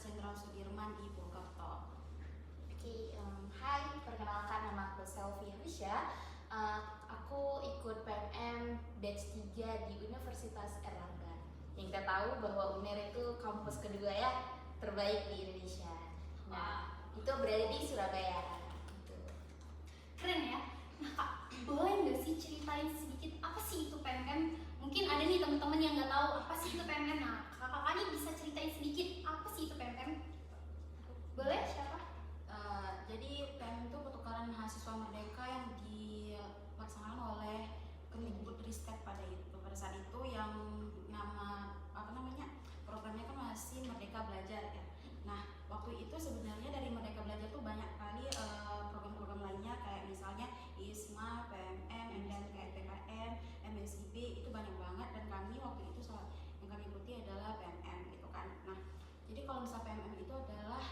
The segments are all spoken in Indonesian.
Universitas Jenderal Sudirman di Purwokerto. Oke, hai, perkenalkan nama aku Selvi Husya. Aku ikut PMM batch 3 di Universitas Erlangga. Yang kita tahu bahwa UNER itu kampus kedua ya, terbaik di Indonesia. Nah, itu berada di Surabaya. Gitu. Keren ya. Nah kak, boleh nggak sih ceritain sedikit apa sih itu PMM? Mungkin ada nih teman-teman yang nggak tahu apa sih itu PMM. Nah, kakak ini bisa ceritain sedikit apa sih itu PMM? Boleh? Siapa? Jadi PMM itu pertukaran mahasiswa merdeka yang dilaksanakan oleh Kemdikbudristek pada saat itu, yang programnya kan masih Merdeka Belajar ya. Nah, waktu itu sebenarnya dari Merdeka Belajar tuh banyak kali program-program lainnya, kayak misalnya ISMA, PMM, dan kayak PKM, MSIP, itu banyak banget, dan kami waktu itu yang kami ikuti adalah PMM gitu kan. Nah, jadi kalau misalnya PMM itu adalah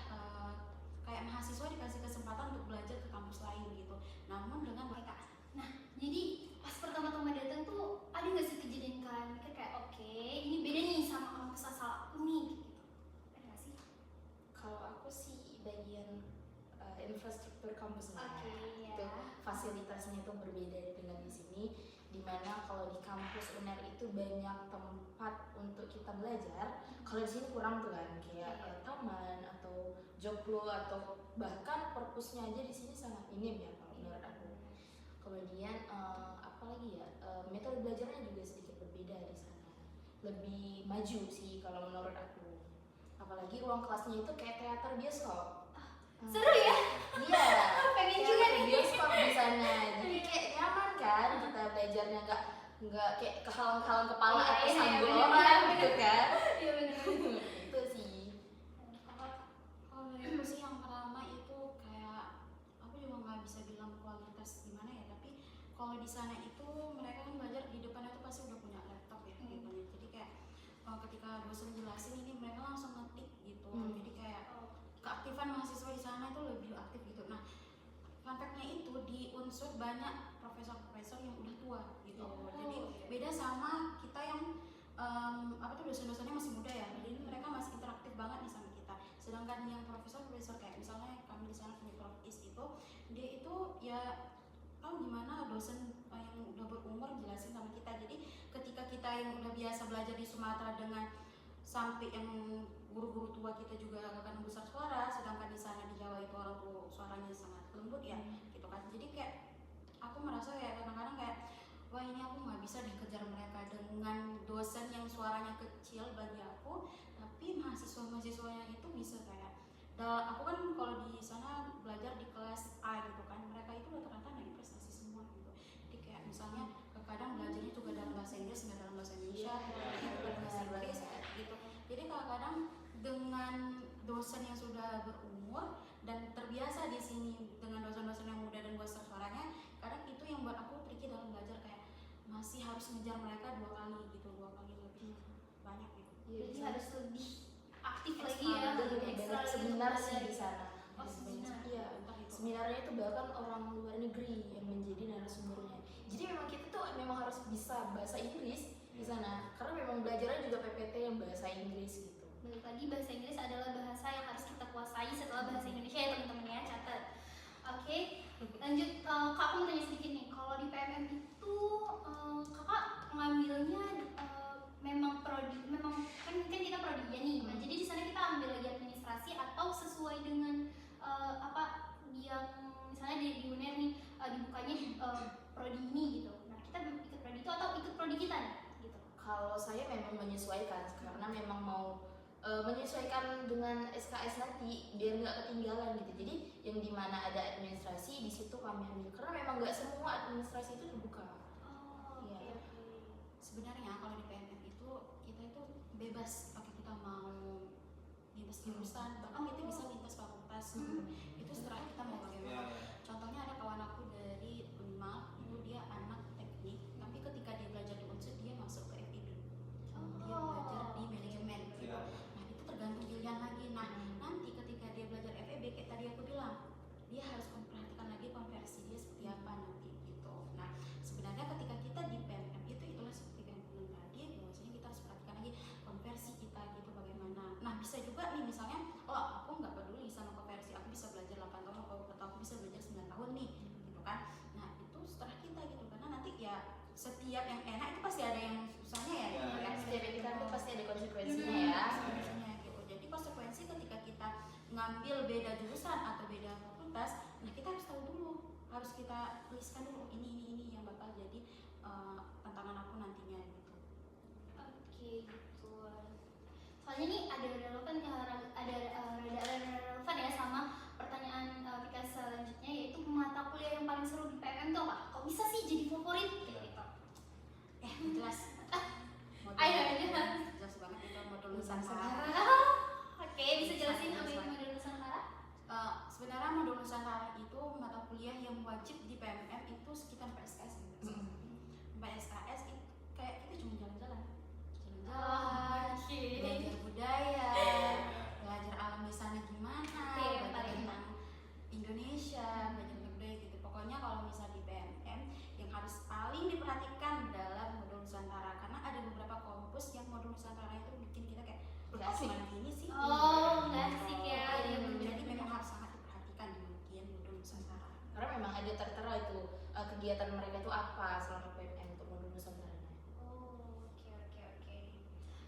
kayak mahasiswa dikasih kesempatan untuk belajar ke kampus lain gitu, namun dengan mereka. Nah, jadi pas pertama-tama datang tuh ada nggak sih kejadian kalian mikir kayak oke, ini beda nih sama kampus asal aku nih gitu? Ada nggak sih? Kalau aku sih bagian infrastruktur kampusnya. Oke, ya. Itu fasilitasnya itu berbeda dengan di sini, dimana kalau di kampus UNER itu banyak tempat untuk kita belajar. Kalau di sini kurang tuh kan, kayak taman atau joglo atau bahkan perpusnya aja di sini sangat minim ya kalau menurut aku. Kemudian apalagi ya, metode belajarnya juga sedikit berbeda di sana, lebih maju sih kalau menurut aku. Apalagi ruang kelasnya itu kayak teater bioskop. Seru ya? Iya. Pengen juga nih. Bioskop di sana. Jadi kayak nyaman kan kita belajarnya, nggak kayak kehalang-halang kepala atau sanggul orang gitu kan. Iya benar. Itu sih. Kalau dari aku sih yang pertama itu kayak aku juga nggak bisa bilang kualitas gimana ya, tapi kalau di sana itu mereka kan belajar di depannya tuh pasti udah punya laptop ya gitu. Jadi kayak ketika dosen jelasin ini mereka langsung ngetik gitu. Jadi kayak keaktifan mahasiswa di sana itu lebih aktif gitu. Nah, fun fact-nya itu di Unsur banyak profesor-profesor yang udah tua gitu. Jadi beda sama kita yang dosen-dosennya masih muda ya. Jadi mereka masih interaktif banget nih sama kita. Sedangkan yang profesor-profesor kayak misalnya kami di sana punya Prof Is itu, dia itu ya tahu gimana dosen yang udah berumur jelasin sama kita. Jadi ketika kita yang udah biasa belajar di Sumatera dengan sampai yang guru-guru tua kita juga akan membesar suara, sedangkan di sana di Jawa itu orang tua suaranya sangat lembut ya gitu kan. Jadi kayak aku merasa kayak kadang-kadang kayak wah ini aku nggak bisa deh kejar mereka dengan dosen yang suaranya kecil bagi aku, tapi mahasiswanya itu bisa kayak aku kan kalau di sana belajar di kelas A gitu kan, mereka itu rata-rata naik prestasi semua gitu. Jadi kayak misalnya kadang belajarnya juga dalam bahasa Inggris, nggak dalam bahasa Indonesia, dalam bahasa Inggris gitu. Jadi kadang-kadang dengan dosen yang sudah berumur dan terbiasa di sini dengan dosen-dosen yang muda dan besar suaranya, kadang itu yang buat aku tricky dalam belajar, kayak masih harus ngejar mereka dua kali lebih banyak gitu. Jadi harus lebih aktif lagi Ekstra, ya, lebih ekstra banyak seminar sih belajar. di sana. Oh, seminar. Iya, seminarnya itu bahkan orang luar negeri yang menjadi narasumbernya. Jadi memang kita tuh memang harus bisa bahasa Inggris di sana, karena memang belajarnya juga PPT yang bahasa Inggris gitu. Balik lagi, bahasa Inggris adalah bahasa yang harus kita kuasai setelah bahasa Indonesia ya teman-teman ya, catat. Oke, lanjut. Kak, aku mau tanya sedikit nih, kalau di PMM itu kakak ngambilnya memang kan kita prodi ya nih. Nah, jadi di sana kita ambil lagi administrasi atau sesuai dengan apa yang misalnya di UNER nih dibukanya prodi ini gitu. Nah, kita ikut prodi itu atau ikut prodi kita nih gitu. Kalau saya memang menyesuaikan, karena memang mau menyesuaikan dengan SKS nanti biar nggak ketinggalan gitu. Jadi yang dimana ada administrasi di situ kami ambil, karena memang nggak semua administrasi itu terbuka. Oke. Sebenarnya kalau di PMM itu kita itu bebas, pakai kita mau lintas jurusan, bahkan kita bisa lintas fakultas. Itu setelah kita mau bagaimana. Contohnya ada kawan aku dari Unmal, itu dia anak teknik, tapi ketika dia belajar di Unsur dia masuk ke FIB. Dia belajar di manajemen gitu. Nah, itu tergantung pilihan lagi. Nah, nanti ketika dia belajar FEB kayak tadi aku bilang, dia harus memperhatikan lagi konversi dia seperti apa nanti gitu. Nah, sebenarnya ketika kita di PMM itulah seperti yang aku bilang tadi, bahwasanya kita harus perhatikan lagi konversi kita gitu bagaimana. Nah, bisa juga nih misalnya ngambil beda jurusan atau beda fakultas, nah kita harus tahu dulu, harus kita listkan dulu ini yang bakal jadi tantangan aku nantinya gitu. Oke, gitu. Soalnya nih ada relevan ya sama pertanyaan kita selanjutnya, yaitu mata kuliah yang paling seru di PMM tuh apa? Kok bisa sih jadi favorit kayak gitu? Jelas. Ayo, Jelas banget itu modul Nusantara. Oke, bisa jelasin apa itu modul Nusantara? Sebenarnya modul Nusantara itu mata kuliah yang wajib di PMM itu sekitar PSKS ya. PSKS itu kayak kita cuma jalan-jalan, belajar budaya, belajar alam di sana gimana, belajar tentang Indonesia, belajar tentang budaya gitu. Pokoknya kalau misal di PMM yang harus paling diperhatikan dalam modul Nusantara, karena ada beberapa kampus yang modul Nusantara itu bikin kita kayak Nggak asik. gimana ini sih? Nggak asik ya. Jadi memang harus sangat diperhatikan di bagian modul Nusantara. Karena memang ada tertera itu kegiatan mereka itu apa selama PMM untuk modul Nusantara. Oke.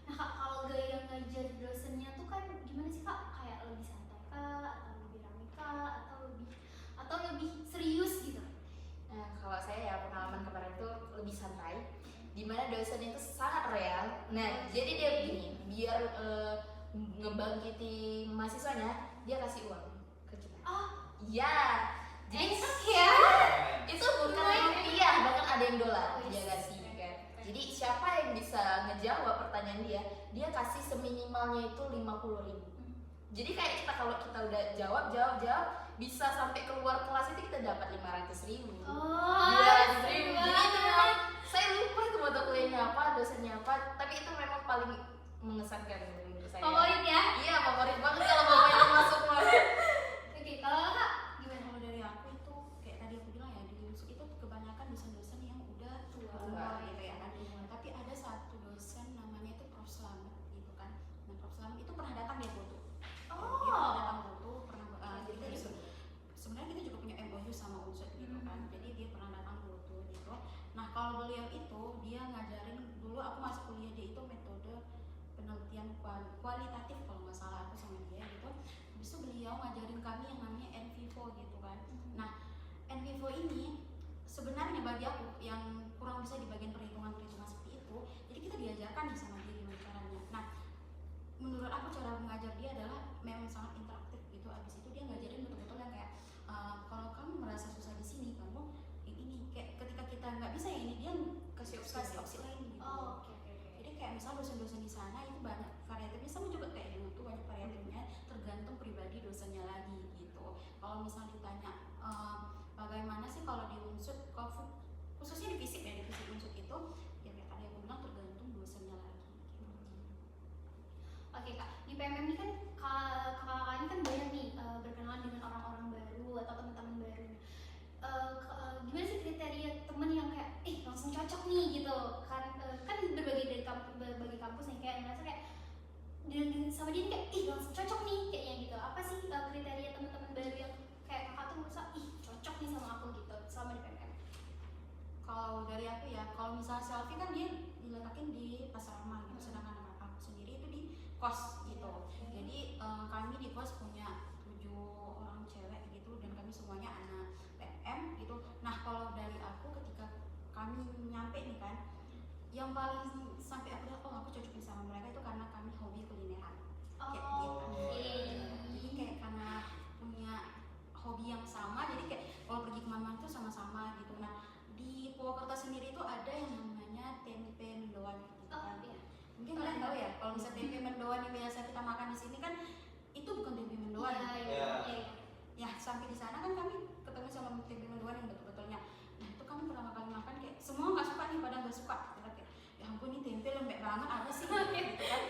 Nah Kak, kalau gaya ngajar dosennya tuh kan gimana sih Kak? Kayak lebih santai kah, atau lebih rame kah, atau lebih serius gitu? Nah, kalau saya ya pengalaman kemarin itu lebih santai, dimana dosennya itu sangat real. Nah, jadi dia begini, biar ngebangkiti mahasiswanya, dia kasih uang ke kita. Oh, Ya, jadi ya. itu bukan rupiah, bahkan ada yang dolar Oh, dia yes. kasih kan. Jadi siapa yang bisa ngejawab pertanyaan dia kasih seminimalnya itu 50.000. Jadi kayak kita kalau kita udah jawab bisa sampai keluar kelas itu kita dapat 500.000, 200.000. Jadi itu memang saya lupa itu mata kuliahnya apa, dosennya apa, tapi itu memang paling mengesankan menurut saya. Favorit ya? Iya, favorit banget kalau bapaknya masuk mah. Oke, kalau Kak gimana? Kalau dari aku itu kayak tadi aku bilang ya, di UNSUK itu kebanyakan dosen-dosen yang udah tua gitu ya kan. Tapi ada satu dosen namanya itu Prof Slamet gitu kan. Nah Prof Slamet itu pernah datang dia foto. Dia pernah datang foto, jadi sebenarnya kita juga punya MOU sama UNSUK gitu kan. Jadi dia pernah datang foto gitu. Nah kalau beliau itu dia ngajarin dulu aku masuk kuliah dia itu metode penelitian kualitatif kalau nggak salah aku sama dia gitu. Habis itu beliau ngajarin kami yang namanya NVivo gitu kan. Nah NVivo ini sebenarnya bagi aku yang kurang bisa di bagian perhitungan seperti itu, jadi kita diajarkan nih sama dia gimana caranya. Nah menurut aku cara mengajar dia adalah memang sangat interaktif gitu. Abis itu dia ngajarin betul-betul yang kayak kalau kamu merasa susah di sini kamu ini kayak ketika kita nggak bisa ya ini dia kasih opsi lain gitu. Oke. Jadi kayak misal dosen-dosen di sana itu banyak variatifnya, sama juga kayak di UTU banyak variatifnya, tergantung pribadi dosennya lagi gitu. Kalau misal ditanya bagaimana sih kalau di UNSUK, khususnya di fisik ya, di fisik UNSUK itu ya kayak tadi aku bilang tergantung dosennya lagi gitu. Oke Kak, di PMM ini kan kakak-kakak ini kan banyak nih berkenalan dengan orang-orang baru atau teman-teman baru. Gimana sih kriteria temen yang kayak langsung cocok nih gitu kan? Kan berbagai kampus nih kayak merasa kayak sama dia nih kayak langsung cocok nih kayaknya gitu. Apa sih kriteria teman-teman baru yang kayak kakak tuh merasa cocok nih sama aku gitu selama di PMM? Kalau dari aku ya, kalau misalnya selfie kan dia diletakin di Pasarama gitu, sedangkan aku sendiri itu di kos gitu. Jadi kami di kos punya 7 orang cewek gitu dan kami semuanya anak PM gitu. Nah kalau dari aku ketika kami nyampe nih kan, yang paling sampai aku lihat aku cocok nih sama mereka itu karena kami hobi kulineran kayak gitu. Jadi kayak karena punya hobi yang sama, jadi kayak kalau pergi kemana-mana tuh sama-sama gitu. Nah di Purwokerto sendiri itu ada yang namanya tempe mendoan gitu kan. Mungkin kalian tahu ya, kalau misalnya tempe mendoan yang biasa kita makan di sini kan itu bukan tempe mendoan. Ya sampai di sana kan kami ketemu sama tempe mendoan yang betul-betulnya. Nah itu kami pertama kali makan kayak semua nggak suka nih, pada nggak suka. Kita kayak ya ampun ini tempe lembek banget apa sih gitu kan.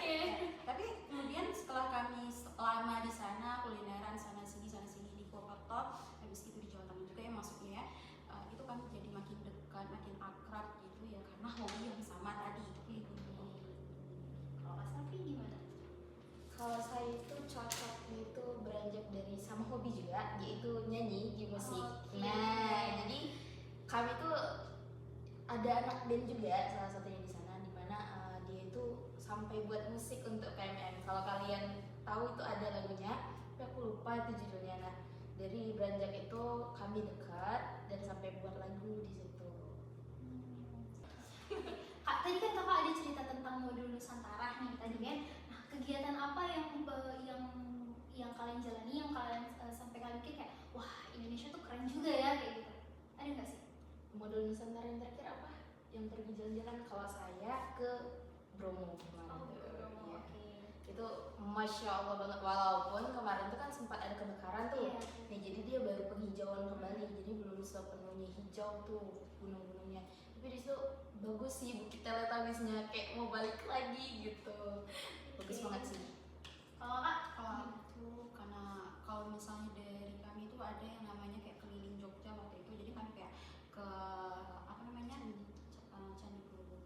Tapi kemudian setelah kami lama di sana kulineran sana sini di Purwokerto, habis itu di Jawa Tengah juga ya maksudnya ya, itu kami jadi makin dekat, makin akrab gitu ya karena hobi yang sama tadi gitu. Kalau Kak Safi gimana? Kalau saya itu cocoknya itu beranjak dari sama hobi juga, yaitu nyanyi di musik. Nah, jadi kami tuh ada anak band juga salah satunya di sana, di mana dia itu sampai buat musik untuk PMM. Kalau kalian tahu itu ada lagunya, tapi aku lupa lupa itu judulnya. Nah dari beranjak itu kami dekat dan sampai buat lagu di situ. Kak, tadi kan kakak ada cerita tentang modul Nusantara nih tadi kan. Nah, kegiatan apa yang kalian jalani, yang kalian sampai kalian mikir kayak, wah Indonesia tuh keren juga ya kayak gitu. Ada nggak sih? Modul Nusantara yang terakhir apa? Yang pergi jalan-jalan. Kalau saya ke Bromo kemarin tuh. Iya. Oke. Itu masya Allah banget, walaupun kemarin tuh kan sempat ada kebakaran tuh. Iya. Nah jadi dia baru penghijauan kembali, jadi belum sepenuhnya hijau tuh gunung-gunungnya. Tapi di situ bagus sih Bukit Teletubbiesnya, kayak mau balik lagi gitu. Bagus Oke. banget sih. Kalau kak, Kalau aku karena kalau misalnya dari kami itu ada yang namanya kayak keliling Jogja waktu itu, jadi kami kayak ke apa namanya Candi Borobudur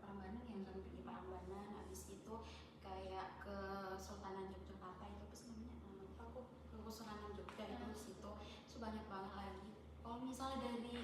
Prambanan, yang kami pergi Prambanan, habis itu kayak ke Sultanan Yogyakarta itu apa sih namanya, aku ke Sultanan Jogja itu banyak banget lagi. Kalau misalnya dari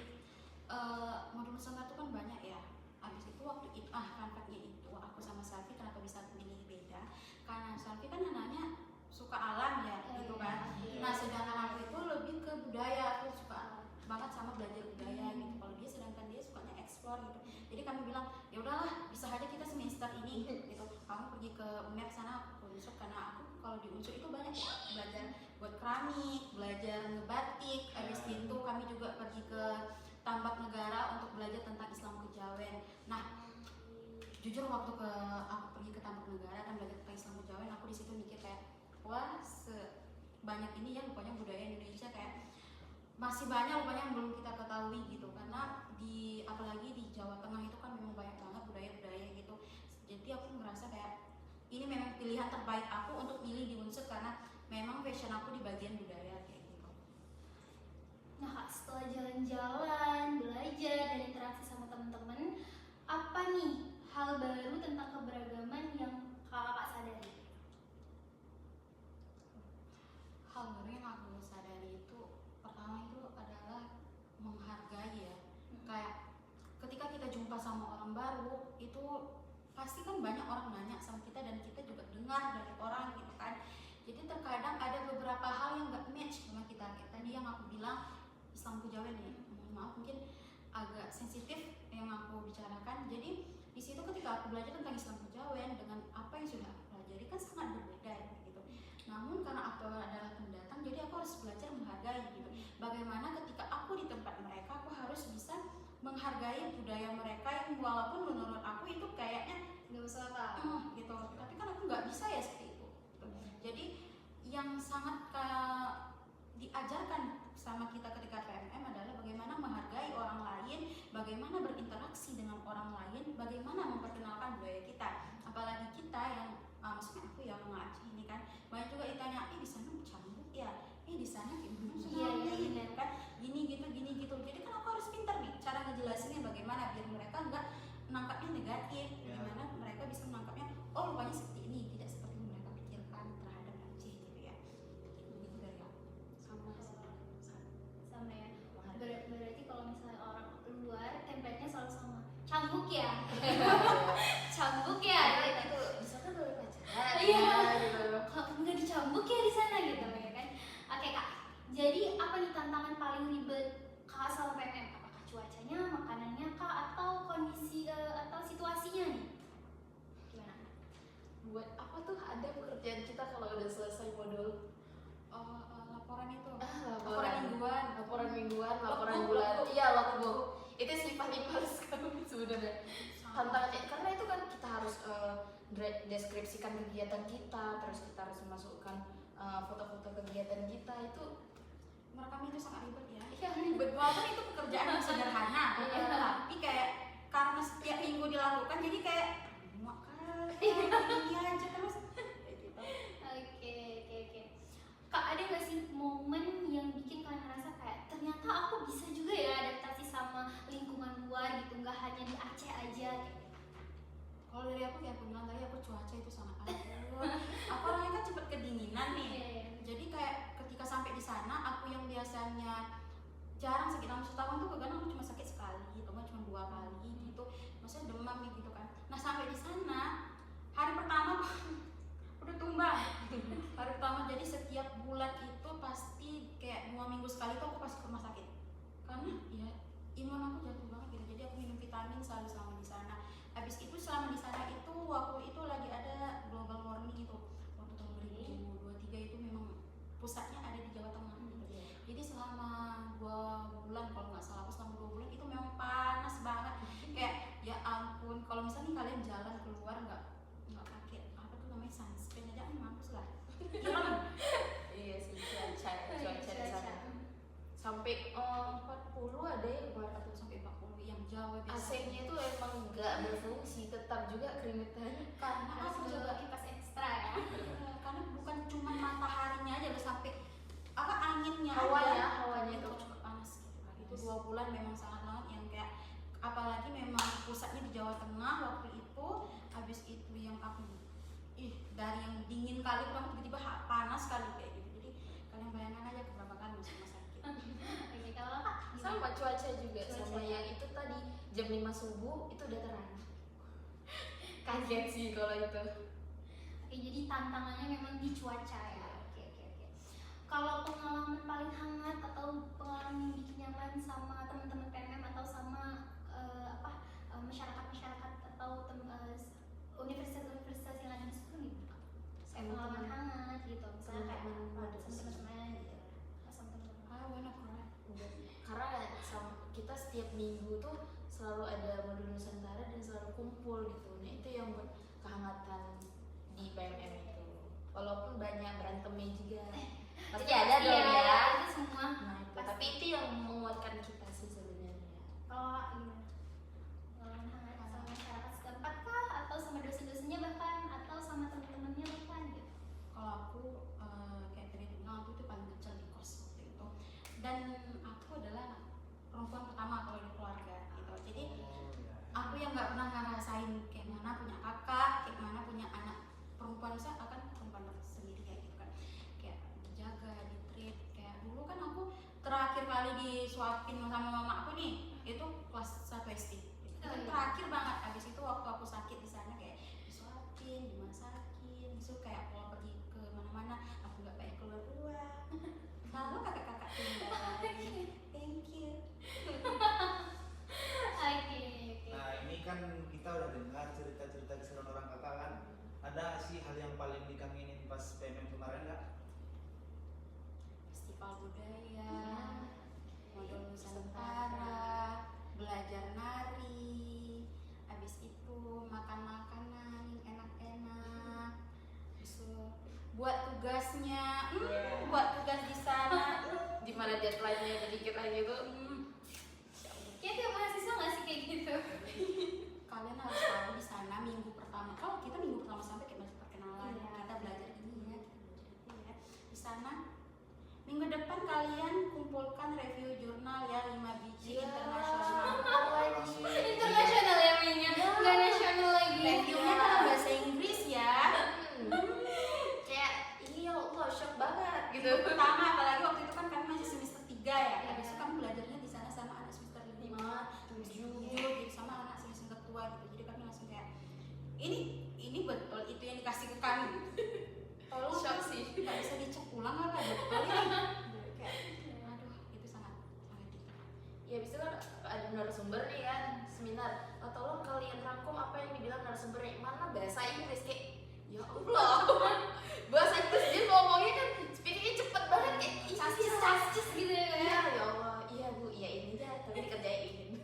modul Nusantara itu kan banyak ya. Habis itu waktu itu fun fact-nya itu aku sama Selfie kenapa bisa pilih beda, karena Selfie kan anaknya suka alam ya gitu kan. Nah sedangkan aku itu lebih ke budaya, aku suka banget sama belajar budaya gitu. Kalau dia sedangkan dia sukanya explore gitu. Jadi kami bilang ya udahlah bisa aja kita semester ini gitu. Kamu pergi ke UNER sana, aku ke Unsur, karena aku kalau di Unsur itu banyak ya, belajar buat keramik, belajar ngebatik. Habis itu kami juga pergi ke Tambak Negara untuk belajar tentang Islam Kejawen. Nah jujur waktu aku pergi ke Tambak Negara dan belajar tentang Islam Kejawen, aku di situ mikir kayak wah sebanyak ini ya rupanya budaya Indonesia, kayak masih banyak rupanya yang belum kita ketahui gitu. Karena di apalagi di Jawa Tengah itu kan memang banyak banget budaya-budaya gitu. Jadi aku ngerasa kayak ini memang pilihan terbaik aku untuk pilih di Unsur karena memang passion aku di bagian budaya kayak gitu. nah kak, setelah jalan-jalan, belajar dan interaksi sama teman-teman, apa nih hal baru tentang keberagaman yang kakak sadari? Hal baru yang aku sadari itu pertama itu adalah menghargai ya. Kayak ketika kita jumpa sama orang baru itu pasti kan banyak orang nanya sama kita dan kita juga dengar dari orang gitu kan. Jadi terkadang ada beberapa hal yang gak match sama kita. Kayak tadi yang aku bilang Islam Kejawen nih, mohon maaf mungkin agak sensitif yang aku bicarakan. Jadi di situ ketika aku belajar tentang Islam Kejawen dengan apa yang sudah aku pelajari kan sangat berbeda ya, gitu. Namun karena aku adalah pendatang, jadi aku harus belajar menghargai gitu. Bagaimana ketika aku di tempat mereka, aku harus bisa menghargai budaya mereka yang walaupun menurut aku itu kayaknya Gak usah kak. gitu. Tapi kan aku nggak bisa ya seperti itu. Gitu. Jadi yang sangat diajarkan sama kita ketika PMM adalah bagaimana menghargai orang lain, bagaimana berinteraksi dengan orang lain, bagaimana memperkenalkan budaya kita. Apalagi kita yang maksudnya aku yang Aceh ini kan banyak juga ditanya, di sana cambuk ya, di sana gimana Iya, kan gini gitu. Jadi kan aku harus pintar nih cara ngejelasinnya bagaimana biar mereka nggak menangkapnya negatif, bagaimana mereka bisa menangkapnya oh rupanya seperti ini, tidak seperti yang mereka pikirkan terhadap Aceh gitu ya. Gitu dari aku. Sama ya. Berarti kalau misalnya orang luar template-nya selalu sama. Cambuk ya. Cambuk ya. Itu di sana boleh pacaran. Iya. Gitu. Nggak dicambuk ya di sana gitu ya kan. Oke kak. Jadi apa nih tantangan paling ribet kakak sama PMM? Apakah cuacanya, makanannya kak, atau kondisi atau situasinya nih? Gimana? Buat apa tuh ada pekerjaan kita kalau udah selesai modul? Laporan itu Laporan mingguan, laporan mingguan, laporan Logbook, bulan. logbook. Iya, logbook. Itu sifat-sifat sekali sebenarnya. Tantangannya karena itu kan kita harus deskripsikan kegiatan kita, terus kita harus memasukkan foto-foto kegiatan kita itu. merekam itu sangat ribet ya. Iya, Ribet walaupun itu pekerjaan yang sederhana, Iya. tapi kayak karena setiap minggu dilakukan jadi kayak makan ini aja terus kayak gitu. Oke. Kak, ada nggak sih momen yang bikin kalian ngerasa kayak ternyata aku bisa juga ya adaptasi sama lingkungan luar gitu, nggak hanya di Aceh aja kayak gitu. Kalau dari aku kayak aku bilang tadi, aku cuaca itu sangat aduh. Aku orangnya kan cepet kedinginan nih. Iya. Jadi kayak ketika sampai di sana, aku yang biasanya jarang sakit dalam setahun tuh kadang aku cuma sakit sekali, atau nggak cuma 2 kali gitu. Maksudnya demam gitu kan. Nah sampai di sana hari pertama udah tumbang. Hari pertama jadi setiap bulan itu dingin kali pertama, tiba-tiba panas kali kayak gitu. Jadi kalian bayangkan aja berapa kali masuk rumah sakit. Oke, kalau kakak gimana? Sama cuaca juga, Cuaca. sama yang itu tadi jam 5 subuh itu udah terang. Kaget sih kalau itu. Oke, jadi tantangannya memang di cuaca ya. Oke. Kalau pengalaman paling hangat atau pengalaman yang bikin nyaman sama teman-teman PMM atau sama masyarakat-masyarakat atau universitas-universitas yang ada di situ nih, kayak pengalaman hangat gitu, misalnya kayak apa sama teman-teman gitu, sama teman-teman. I wanna cry. Karena kita setiap minggu tuh selalu ada modul Nusantara dan selalu kumpul gitu. Nah itu yang buat kehangatan di PMM itu. Walaupun banyak berantemnya juga, pasti ada dong Iya, ya. itu semua. Nah itu, Pasti. tapi itu yang menguatkan kita sih sebenarnya. Kalau Kak gimana? Pengalaman hangat sama masyarakat setempat kah, atau sama dosen-dosennya bahkan, atau sama teman-temannya bahkan gitu? Kalau aku kayak tadi bilang, aku tuh paling kecil di kos waktu itu, dan aku adalah perempuan pertama kalau di keluarga gitu. Jadi aku yang nggak pernah ngerasain kayak mana punya kakak, kayak mana punya anak perempuan. Saya akan perempuan sendiri kayak gitu kan, kayak dijaga, ditreat. Kayak dulu kan aku terakhir kali disuapin sama mama aku nih itu kelas 1 SD. Itu kan terakhir banget. Abis itu waktu aku sakit di sana kayak disuapin, dimasakin, disuruh kayak kalau pergi ke mana-mana aku nggak banyak keluar-keluar. Lalu kakak-kakak tinggal. Thank you. Oke. Nah ini kan kita udah dengar cerita-cerita keseruan orang kakak kan. Ada sih hal yang paling dikangenin pas PMM kemarin nggak? Festival budaya, modul Nusantara, belajar nari, habis itu makan makanan yang enak-enak, disuruh buat tugasnya, buat tugas di sana. Di mana deadline-nya sedikit lagi tuh. Kayak tiap mahasiswa nggak sih kayak gitu? Kalian harus tahu di sana minggu pertama, kalau kita minggu pertama sampai kayak masih perkenalan, Iya. kita belajar ini ya, kita belajar itu ya. Di sana minggu depan kalian kumpulkan review jurnal ya 5 biji Iya. internasional. Internasional ya mainnya, nggak nasional lagi. Reviewnya dalam bahasa Inggris ya. Kayak ini ya Allah shock banget gitu. Minggu pertama apalagi waktu itu kan kami masih semester 3 ya. Habis itu kami belajarnya di sana sama anak semester 5, 7 gitu, sama anak semester tua gitu. Jadi kami langsung kayak ini betul itu yang dikasih ke kami. Tolong Shock kan, sih. nggak bisa dicek ulang apa betul ini. Kayak aduh itu sangat gitu. Ya bisa kan ada narasumber nih kan seminar. Tolong kalian rangkum apa yang dibilang narasumbernya. Mana bahasa Inggris kayak ya Allah. Bahasa Inggris dia ngomongnya kan speakingnya cepet banget kayak Cacis gitu ya. ya Allah. Iya Bu, iya ini dah tapi dikerjain.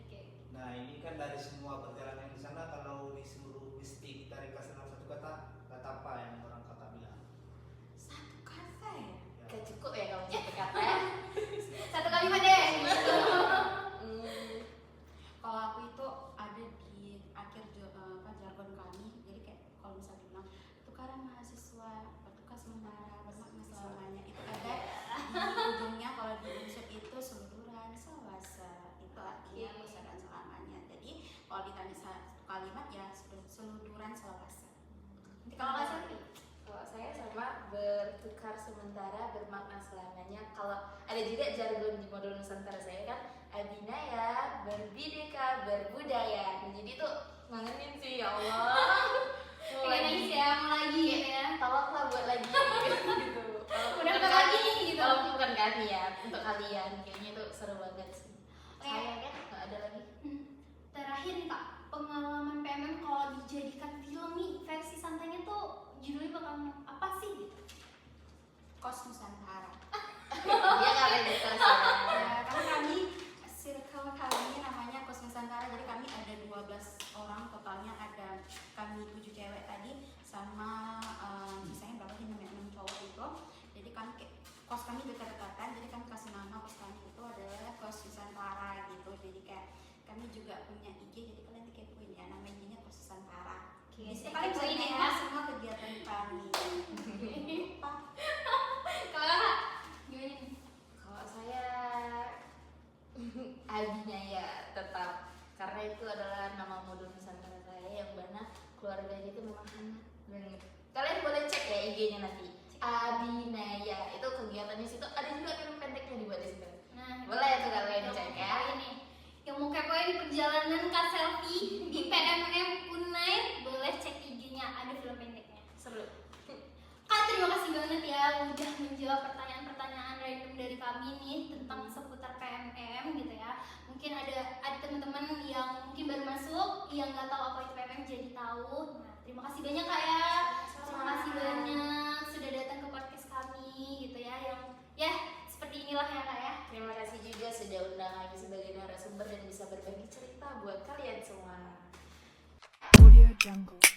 Oke. Nah ini kan dari semua perjalanan di sana, kalau disuruh mesti kita dikasih dalam satu kata apa yang orang kakak bilang? Satu kata ya. Ya. Gak cukup ya kamu satu kata ya. Satu kalimat deh. Gitu. Kalau aku itu ada di akhir jargon kami. Jadi kayak kalau misalnya bilang tukaran mahasiswa, bertukar sementara, bermakna selamanya. Itu ada di ujungnya. Kalau di unsur itu seluruhan selasa. Itu artinya Oke. persaudaraan selamanya. Jadi kalau ditanya satu kalimat ya seluruhan selasa. Nanti Kalau kalau nggak nggak salah, Kalau saya sama bertukar sementara bermakna selamanya. Kalau ada juga jargon di modul Nusantara saya kan Abinaya, berbideka, berbudaya. Nah, jadi tuh ngangenin sih ya Allah. Mau pengen nangis ya, mau lagi gitu ya. Tolonglah buat lagi gitu. Udah bukan lagi gitu. Walaupun bukan kami ya, untuk kalian kayaknya itu seru banget sih. Oke. Saya kan nggak ada lagi. Terakhir nih Kak, pengalaman PMM kalau dijadikan film nih versi santainya tuh judulnya bakal apa sih gitu? kos Nusantara. Dia nggak ada gitu sih. Ya, karena kami circle kami namanya Kos Nusantara, jadi kami ada 12 orang totalnya, ada kami 7 cewek tadi sama misalnya berapa sih, 6 cowok itu. Jadi kami kos kami dekat-dekatan, jadi kami kasih nama kos kami itu adalah Kos Nusantara gitu. Jadi kayak kami juga punya IG, jadi kalian dikepoin ya, nama IG-nya Kos Nusantara. Oke, Di situ saya kalian bisa kepoin ya. lihat semua kegiatan kami. Apa? Kalau Kakak gimana nih? Kalau saya Abinaya tetap, karena itu adalah nama modul Nusantara saya yang mana keluarganya itu memang hangat banget. kegiatan di situ ada juga film pendeknya dibuat di situ. Nah, Boleh tuh kalian yang cek mau ya. kepoin nih, yang mau kepoin perjalanan Kak Selfie di PMM Unair, boleh cek IG-nya, ada film pendeknya. Seru. Kak, terima kasih banget ya udah menjawab pertanyaan-pertanyaan random dari kami nih tentang seputar PMM gitu ya. Mungkin ada teman-teman yang mungkin baru masuk yang nggak tahu apa itu PMM jadi tahu. Nah, terima kasih banyak Kak ya. Terima kasih banyak sudah datang ke podcast kami gitu ya, yang ya seperti inilah ya Kak ya. Terima kasih juga sudah undang kami sebagai narasumber dan bisa berbagi cerita buat kalian semua. Audio Jungle.